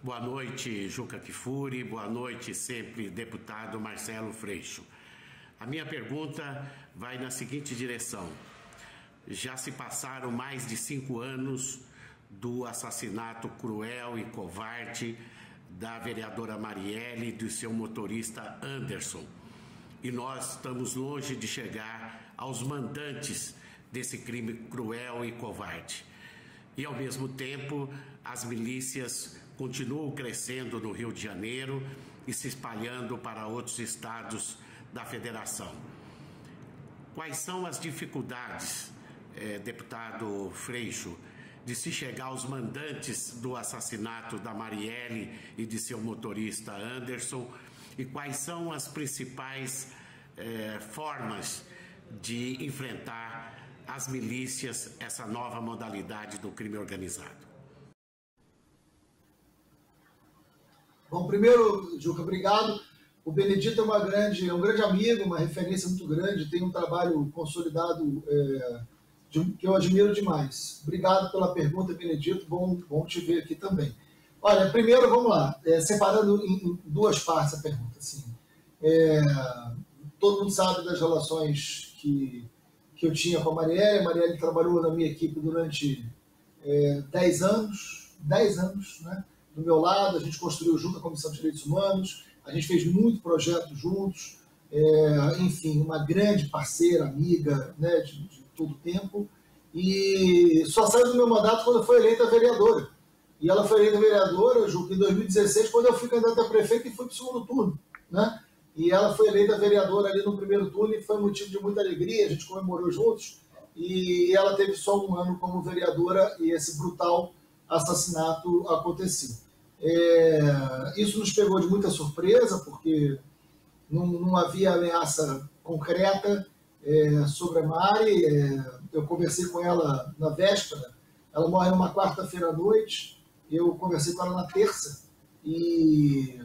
Boa noite, Juca Kfouri. Boa noite, sempre deputado Marcelo Freixo. A minha pergunta vai na seguinte direção. Já se passaram mais de 5 anos do assassinato cruel e covarde da vereadora Marielle e do seu motorista Anderson. E nós estamos longe de chegar aos mandantes desse crime cruel e covarde. E, ao mesmo tempo, as milícias continuam crescendo no Rio de Janeiro e se espalhando para outros estados da federação. Quais são as dificuldades, deputado Freixo, de se chegar aos mandantes do assassinato da Marielle e de seu motorista Anderson? E quais são as principais formas de enfrentar as milícias, essa nova modalidade do crime organizado? Bom, primeiro, Juca, obrigado. O Benedito é um grande amigo, uma referência muito grande, tem um trabalho consolidado que eu admiro demais. Obrigado pela pergunta, Benedito, bom te ver aqui também. Olha, primeiro, vamos lá, separando em duas partes a pergunta. Assim, todo mundo sabe das relações que eu tinha com a Marielle. A Marielle trabalhou na minha equipe durante 10 anos, né? Do meu lado, a gente construiu junto a Comissão de Direitos Humanos, a gente fez muito projeto juntos, enfim, uma grande parceira, amiga, né, de todo o tempo, e só saiu do meu mandato quando foi eleita vereadora. E ela foi eleita vereadora, Juca, em 2016, quando eu fui candidato a prefeito e fui para o segundo turno, né? E ela foi eleita vereadora ali no primeiro turno e foi motivo de muita alegria, a gente comemorou juntos, e ela teve só 1 ano como vereadora e esse brutal assassinato aconteceu. Isso nos pegou de muita surpresa, porque não havia ameaça concreta sobre a Mari. Eu conversei com ela na véspera, ela morre numa quarta-feira à noite, eu conversei com ela na terça, e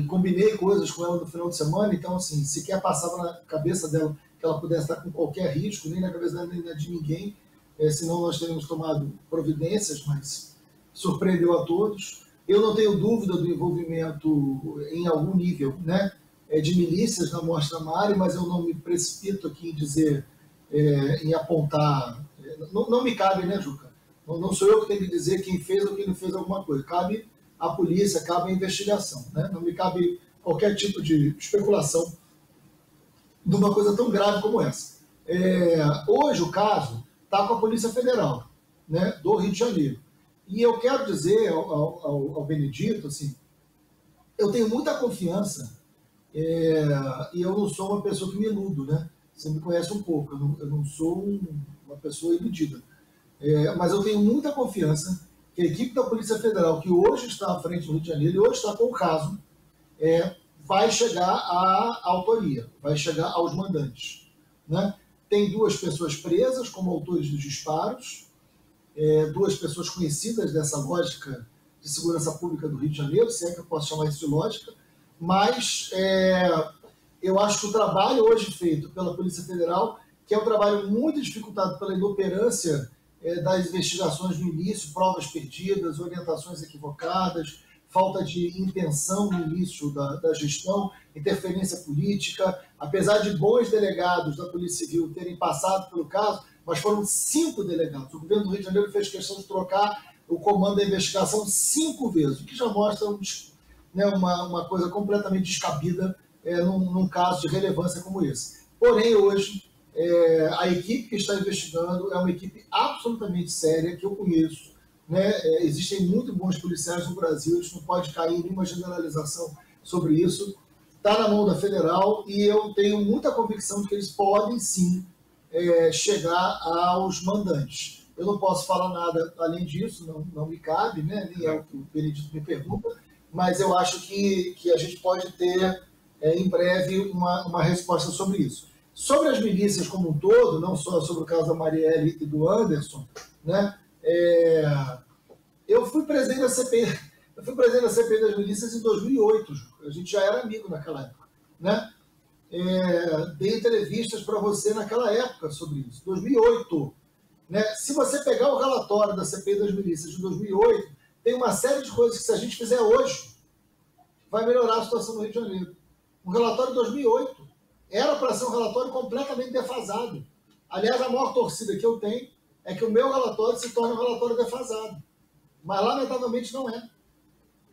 combinei coisas com ela no final de semana, então, assim, sequer passava na cabeça dela que ela pudesse estar com qualquer risco, nem na cabeça dela, nem na de ninguém, senão nós teríamos tomado providências, mas surpreendeu a todos. Eu não tenho dúvida do envolvimento em algum nível, né, de milícias na morte da Mari, mas eu não me precipito aqui em dizer, em apontar, não me cabe, né, Juca? Não sou eu que tenho que dizer quem fez ou quem não fez alguma coisa, cabe à polícia, cabe à investigação, né? Não me cabe qualquer tipo de especulação de uma coisa tão grave como essa. Hoje o caso está com a Polícia Federal, né, do Rio de Janeiro. E eu quero dizer ao Benedito, assim, eu tenho muita confiança, e eu não sou uma pessoa que me iludo, né? Você me conhece um pouco, eu não sou uma pessoa iludida. Mas eu tenho muita confiança que a equipe da Polícia Federal, que hoje está à frente do Rio de Janeiro e hoje está com o caso, vai chegar à autoria, vai chegar aos mandantes, né? Tem 2 pessoas presas como autores dos disparos, 2 pessoas conhecidas dessa lógica de segurança pública do Rio de Janeiro, se é que eu posso chamar isso de lógica, mas eu acho que o trabalho hoje feito pela Polícia Federal, que é um trabalho muito dificultado pela inoperância das investigações no início, provas perdidas, orientações equivocadas, falta de intenção no início da gestão, interferência política, apesar de bons delegados da Polícia Civil terem passado pelo caso, mas foram 5 delegados. O governo do Rio de Janeiro fez questão de trocar o comando da investigação 5 vezes, o que já mostra uma coisa completamente descabida num caso de relevância como esse. Porém, hoje, a equipe que está investigando é uma equipe absolutamente séria, que eu conheço, né? Existem muito bons policiais no Brasil, a gente não pode cair em nenhuma generalização sobre isso. Está na mão da Federal e eu tenho muita convicção de que eles podem, sim, chegar aos mandantes. Eu não posso falar nada além disso, não me cabe, né? Nem é o que o Benedito me pergunta, mas eu acho que a gente pode ter, em breve, uma resposta sobre isso. Sobre as milícias como um todo, não só sobre o caso da Marielle e do Anderson, né? Eu fui presidente da CPI das milícias em 2008, a gente já era amigo naquela época, né? Dei entrevistas para você naquela época sobre isso, 2008. Né? Se você pegar o relatório da CPI das milícias de 2008, tem uma série de coisas que, se a gente fizer hoje, vai melhorar a situação no Rio de Janeiro. O relatório de 2008 era para ser um relatório completamente defasado. Aliás, a maior torcida que eu tenho é que o meu relatório se torne um relatório defasado. Mas, lamentavelmente, não é.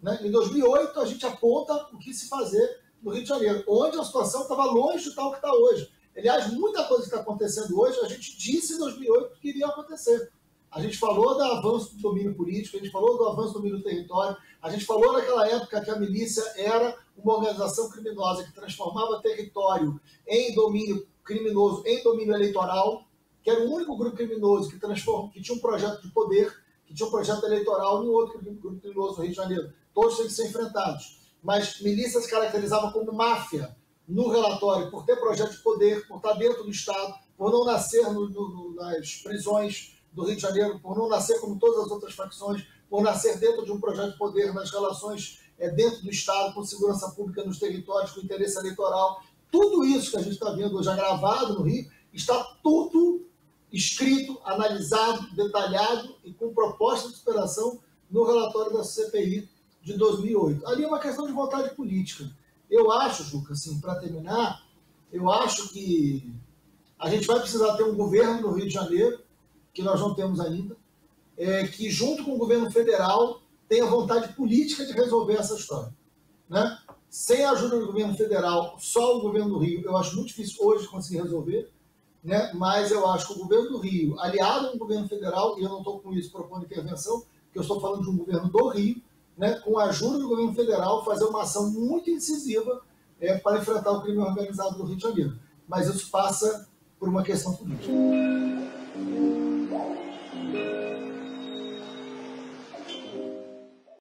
Né? Em 2008, a gente aponta o que se fazer no Rio de Janeiro, onde a situação estava longe de tal que está hoje. Aliás, muita coisa que está acontecendo hoje, a gente disse em 2008 que iria acontecer. A gente falou do avanço do domínio político, a gente falou do avanço do domínio do território, a gente falou naquela época que a milícia era uma organização criminosa que transformava território em domínio criminoso, em domínio eleitoral, que era o único grupo criminoso que tinha um projeto de poder, que tinha um projeto eleitoral, e outro grupo criminoso no Rio de Janeiro. Todos têm que ser enfrentados. Mas milícia se caracterizava como máfia no relatório, por ter projeto de poder, por estar dentro do Estado, por não nascer nas prisões do Rio de Janeiro, por não nascer como todas as outras facções, por nascer dentro de um projeto de poder nas relações dentro do Estado, com segurança pública nos territórios, com interesse eleitoral. Tudo isso que a gente está vendo hoje gravado no Rio, está tudo escrito, analisado, detalhado e com proposta de superação no relatório da CPI de 2008. Ali é uma questão de vontade política. Eu acho, Juca, assim, para terminar, eu acho que a gente vai precisar ter um governo no Rio de Janeiro, que nós não temos ainda, que junto com o governo federal tenha vontade política de resolver essa história. Né? Sem a ajuda do governo federal, só o governo do Rio, eu acho muito difícil hoje conseguir resolver, né? Mas eu acho que o governo do Rio, aliado ao governo federal, e eu não estou com isso propondo intervenção, porque eu estou falando de um governo do Rio, né, com a ajuda do governo federal, fazer uma ação muito incisiva para enfrentar o crime organizado do Rio de Janeiro. Mas isso passa por uma questão política.